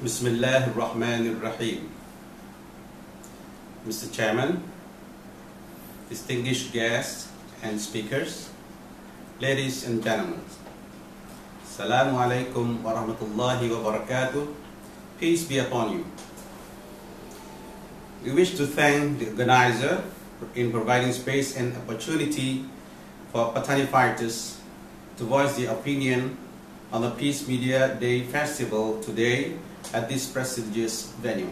Bismillahirrahmanirrahim. Mr. Chairman, distinguished guests and speakers, ladies and gentlemen, Assalamu alaikum wa rahmatullahi wa barakatuh. Peace be upon you. We wish to thank the organizer in providing space and opportunity for Patani Fighters to voice their opinion on the Peace Media Day Festival today at this prestigious venue.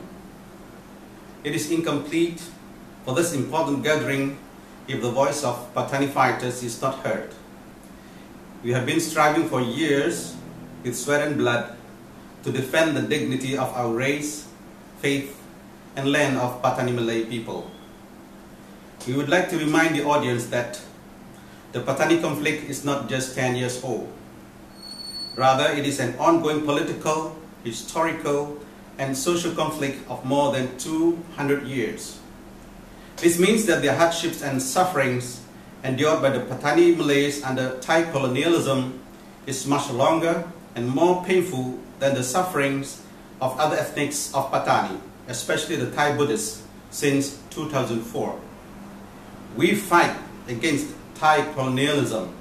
It is incomplete for this important gathering if the voice of Patani Fighters is not heard. We have been striving for years with sweat and blood to defend the dignity of our race, faith, and land of Patani Malay people. We would like to remind the audience that the Patani conflict is not just 10 years old. Rather, it is an ongoing political, historical, and social conflict of more than 200 years. This means that the hardships and sufferings endured by the Patani Malays under Thai colonialism is much longer and more painful than the sufferings of other ethnics of Patani, especially the Thai Buddhists, since 2004. We fight against Thai colonialism,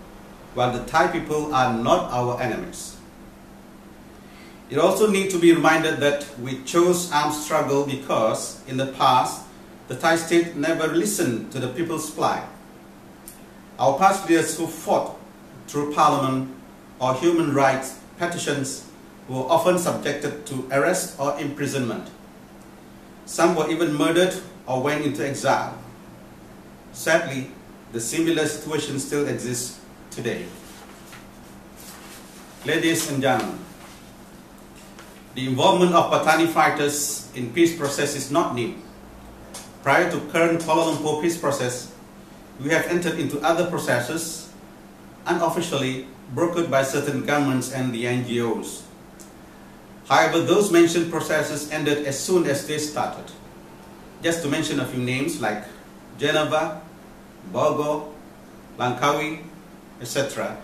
while the Thai people are not our enemies. It also needs to be reminded that we chose armed struggle because, in the past, the Thai state never listened to the people's plight. Our past leaders who fought through parliament or human rights petitions were often subjected to arrest or imprisonment. Some were even murdered or went into exile. Sadly, the similar situation still exists today. Ladies and gentlemen, the involvement of Patani fighters in peace process is not new. Prior to current Kuala Lumpur peace process, we have entered into other processes unofficially brokered by certain governments and the NGOs. However, those mentioned processes ended as soon as they started. Just to mention a few names like Geneva, Bogo, Langkawi, etc.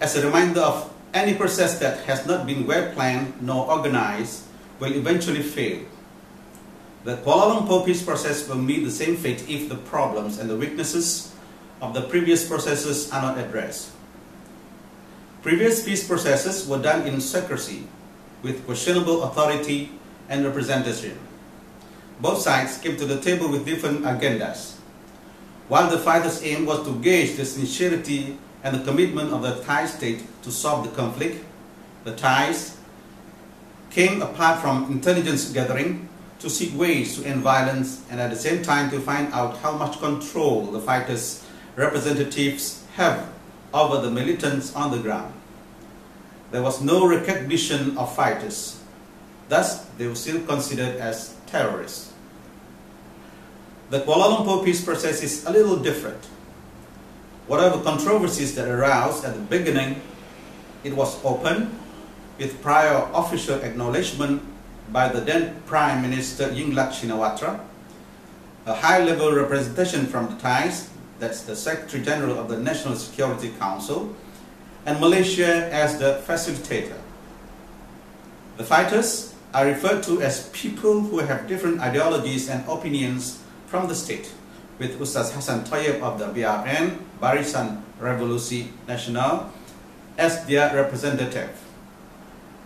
as a reminder of any process that has not been well planned nor organized will eventually fail. The Kuala Lumpur peace process will meet the same fate if the problems and the weaknesses of the previous processes are not addressed. Previous peace processes were done in secrecy with questionable authority and representation. Both sides came to the table with different agendas. While the fighters' aim was to gauge the sincerity and the commitment of the Thai state to solve the conflict, the Thais came apart from intelligence gathering to seek ways to end violence and at the same time to find out how much control the fighters' representatives have over the militants on the ground. There was no recognition of fighters. Thus, they were still considered as terrorists. The Kuala Lumpur peace process is a little different. Whatever controversies that arose at the beginning, it was open with prior official acknowledgement by the then Prime Minister Yingluck Shinawatra, a high-level representation from the Thais, that's the Secretary General of the National Security Council, and Malaysia as the facilitator. The fighters are referred to as people who have different ideologies and opinions from the state, with Ustaz Hassan Tayyib of the BRN, Barisan Revolusi Nasional, as their representative.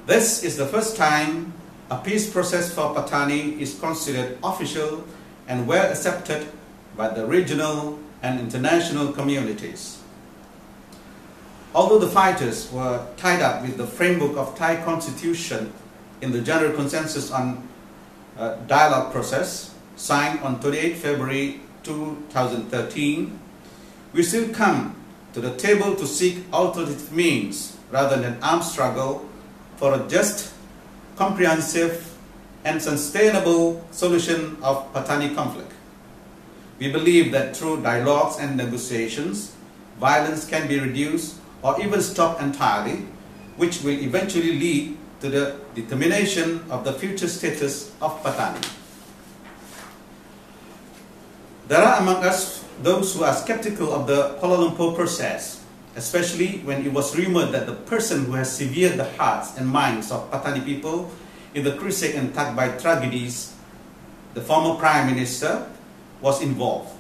This is the first time a peace process for Patani is considered official and well accepted by the regional and international communities. Although the fighters were tied up with the framework of Thai constitution in the general consensus on dialogue process, signed on 28 February 2013, we still come to the table to seek alternative means rather than armed struggle for a just, comprehensive, and sustainable solution of Patani conflict. We believe that through dialogues and negotiations, violence can be reduced or even stopped entirely, which will eventually lead to the determination of the future status of Patani. There are among us those who are skeptical of the Kuala Lumpur process, especially when it was rumored that the person who has severed the hearts and minds of Patani people in the crusade and tagged by tragedies, the former Prime Minister was involved.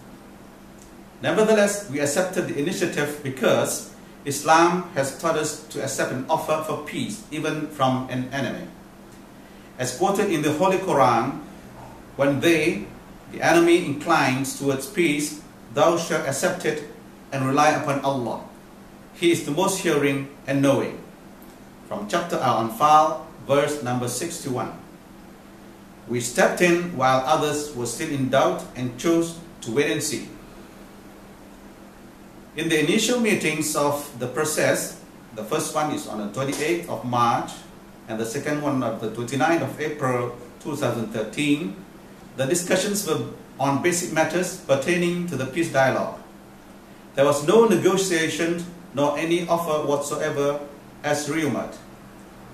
Nevertheless, we accepted the initiative because Islam has taught us to accept an offer for peace, even from an enemy. As quoted in the Holy Quran, when the enemy inclines towards peace, thou shalt accept it and rely upon Allah. He is the most hearing and knowing. From chapter Al-Anfal, verse number 61. We stepped in while others were still in doubt and chose to wait and see. In the initial meetings of the process, the first one is on the 28th of March and the second one on the 29th of April 2013, the discussions were on basic matters pertaining to the peace dialogue. There was no negotiation nor any offer whatsoever as rumored.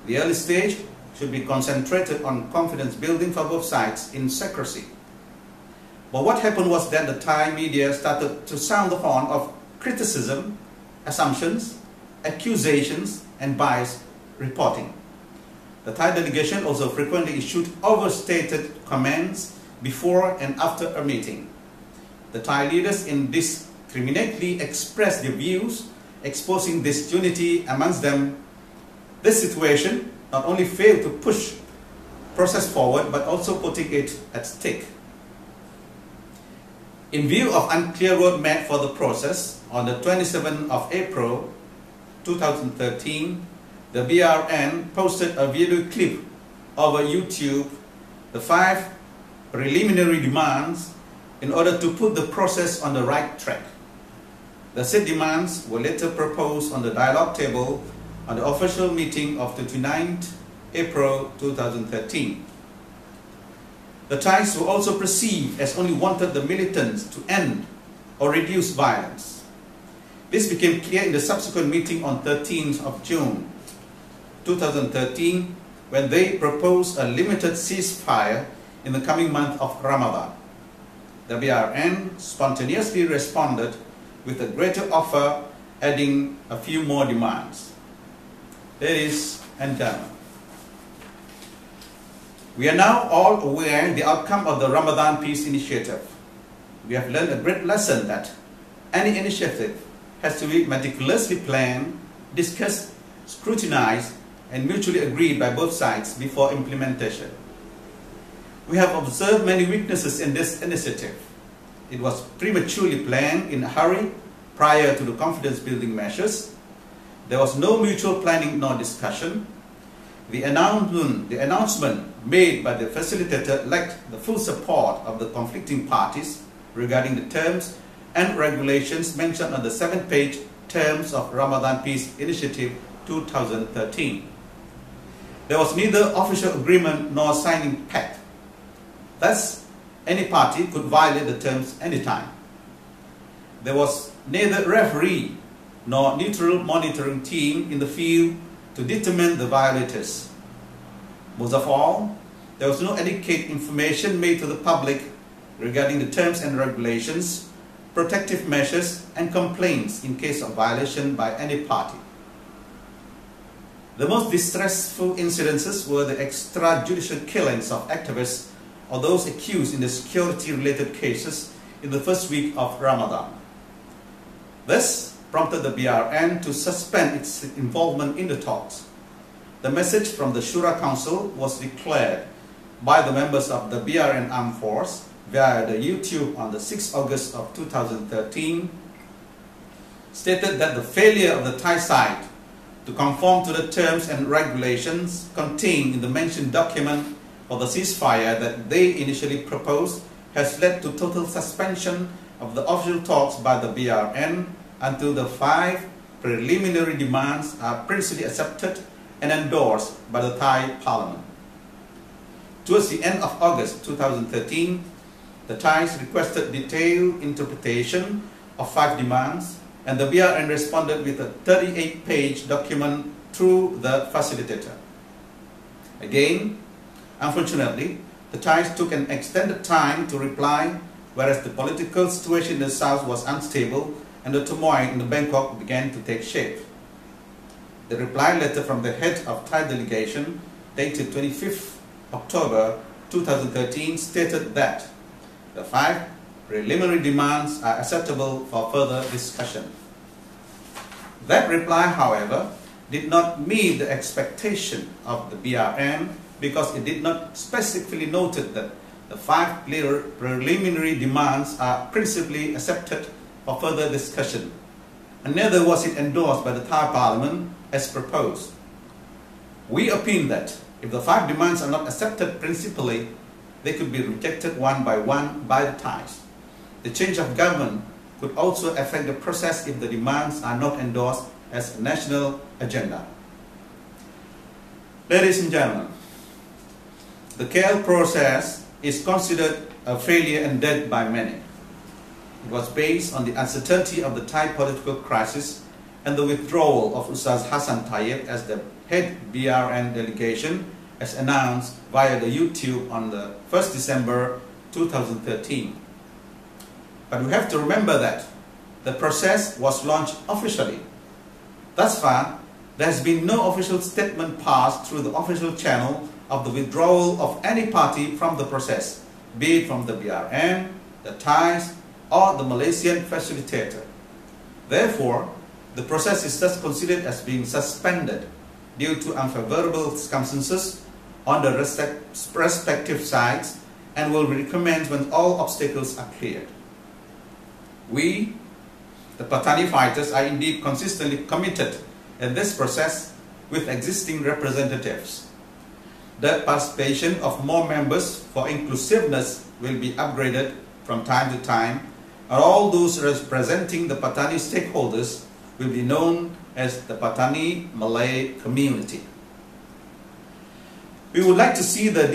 The early stage should be concentrated on confidence building for both sides in secrecy. But what happened was that the Thai media started to sound the horn of criticism, assumptions, accusations, and biased reporting. The Thai delegation also frequently issued overstated comments before and after a meeting. The Thai leaders indiscriminately expressed their views, exposing disunity amongst them. This situation not only failed to push process forward, but also putting it at stake. In view of unclear roadmap for the process, on the 27th of April 2013, the BRN posted a video clip over YouTube, the 5 preliminary demands in order to put the process on the right track. The said demands were later proposed on the dialogue table on the official meeting of 29th April 2013. The Thais were also perceived as only wanted the militants to end or reduce violence. This became clear in the subsequent meeting on 13th of June 2013, when they proposed a limited ceasefire in the coming month of Ramadan. The BRN spontaneously responded with a greater offer, adding a few more demands. Ladies and gentlemen, we are now all aware of the outcome of the Ramadan Peace Initiative. We have learned a great lesson that any initiative has to be meticulously planned, discussed, scrutinized, and mutually agreed by both sides before implementation. We have observed many weaknesses in this initiative. It was prematurely planned in a hurry prior to the confidence-building measures. There was no mutual planning nor discussion. The announcement made by the facilitator lacked the full support of the conflicting parties regarding the terms and regulations mentioned on the 7-page Terms of Ramadan Peace Initiative 2013. There was neither official agreement nor signing pact. Thus, any party could violate the terms anytime. There was neither referee nor neutral monitoring team in the field to determine the violators. Most of all, there was no adequate information made to the public regarding the terms and regulations, protective measures, and complaints in case of violation by any party. The most distressful incidences were the extrajudicial killings of activists or those accused in the security-related cases in the first week of Ramadan. This prompted the BRN to suspend its involvement in the talks. The message from the Shura Council was declared by the members of the BRN Armed Force via the YouTube on the 6th August of 2013, stated that the failure of the Thai side to conform to the terms and regulations contained in the mentioned document for the ceasefire that they initially proposed has led to total suspension of the official talks by the BRN until the 5 preliminary demands are principally accepted and endorsed by the Thai Parliament. Towards the end of August 2013, the Thais requested detailed interpretation of 5 demands, and the BRN responded with a 38-page document through the facilitator. Again, unfortunately, the Thais took an extended time to reply, whereas the political situation in the south was unstable and the turmoil in Bangkok began to take shape. The reply letter from the head of Thai delegation, dated 25th October 2013 stated that the 5 preliminary demands are acceptable for further discussion. That reply, however, did not meet the expectation of the BRN because it did not specifically note that the 5 preliminary demands are principally accepted for further discussion, and neither was it endorsed by the Thai Parliament as proposed. We opine that if the 5 demands are not accepted principally, they could be rejected one by the Thais. The change of government could also affect the process if the demands are not endorsed as a national agenda. Ladies and gentlemen, the KL process is considered a failure and dead by many. It was based on the uncertainty of the Thai political crisis and the withdrawal of Ustaz Hassan Tayyip as the head BRN delegation, as announced via the YouTube on the 1st December 2013. But we have to remember that the process was launched officially. Thus far, there has been no official statement passed through the official channel of the withdrawal of any party from the process, be it from the BRN, the Thais, or the Malaysian facilitator. Therefore, the process is thus considered as being suspended due to unfavorable circumstances on the respective sides and will recommence when all obstacles are cleared. We, the Patani Fighters, are indeed consistently committed in this process with existing representatives. The participation of more members for inclusiveness will be upgraded from time to time, and all those representing the Patani stakeholders will be known as the Patani Malay community. We would like to see the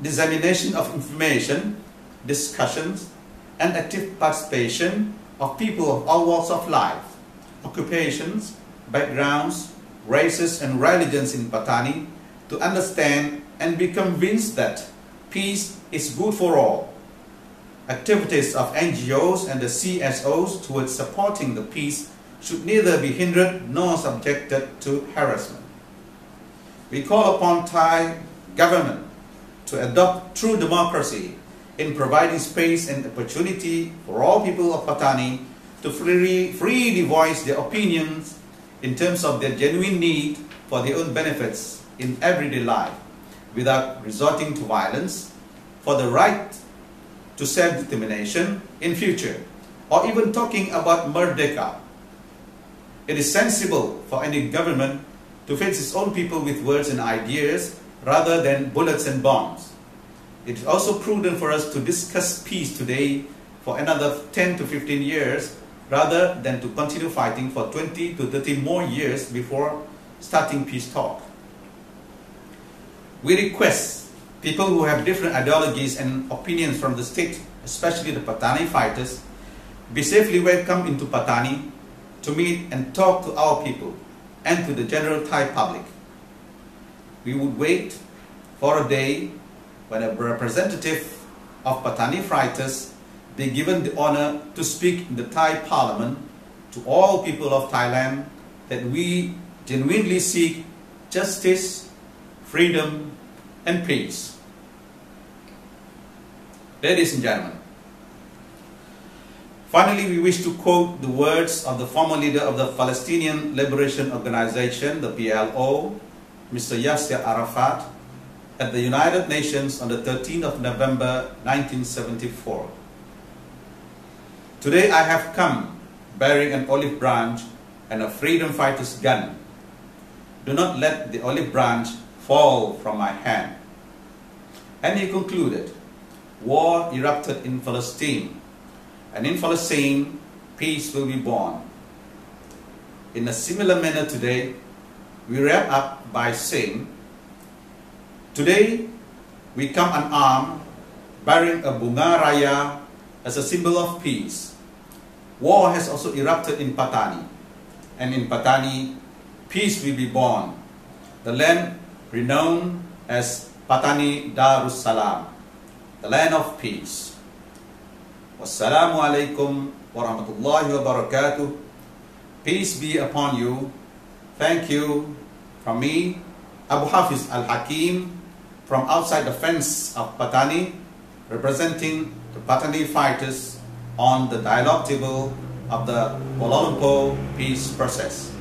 dissemination of information, discussions, and active participation of people of all walks of life, occupations, backgrounds, races, and religions in Patani to understand and be convinced that peace is good for all. Activities of NGOs and the CSOs towards supporting the peace should neither be hindered nor subjected to harassment. We call upon Thai government to adopt true democracy in providing space and opportunity for all people of Patani to freely voice their opinions in terms of their genuine need for their own benefits in everyday life, without resorting to violence, for the right to self-determination in future, or even talking about merdeka. It is sensible for any government to face its own people with words and ideas rather than bullets and bombs. It is also prudent for us to discuss peace today for another 10 to 15 years rather than to continue fighting for 20 to 30 more years before starting peace talk. We request people who have different ideologies and opinions from the state, especially the Patani Fighters, be safely welcomed into Patani to meet and talk to our people and to the general Thai public. We would wait for a day when a representative of Patani Fighters be given the honor to speak in the Thai Parliament to all people of Thailand that we genuinely seek justice, freedom, and peace. Ladies and gentlemen, finally, we wish to quote the words of the former leader of the Palestinian Liberation Organization, the PLO, Mr. Yasser Arafat, at the United Nations on the 13th of November 1974. Today I have come bearing an olive branch and a freedom fighter's gun. Do not let the olive branch fall from my hand. And he concluded, war erupted in Palestine, and in Palestine, peace will be born. In a similar manner today, we wrap up by saying, today we come unarmed, bearing a BUNGA RAYA as a symbol of peace. War has also erupted in Patani, and in Patani, peace will be born. The land renowned as Patani Darussalam, the land of peace. Wassalamu alaikum warahmatullahi wabarakatuh. Peace be upon you. Thank you from me, Abu Hafez Al-Hakim, from outside the fence of Patani, representing the Patani Fighters on the dialogue table of the Kuala Lumpur peace process.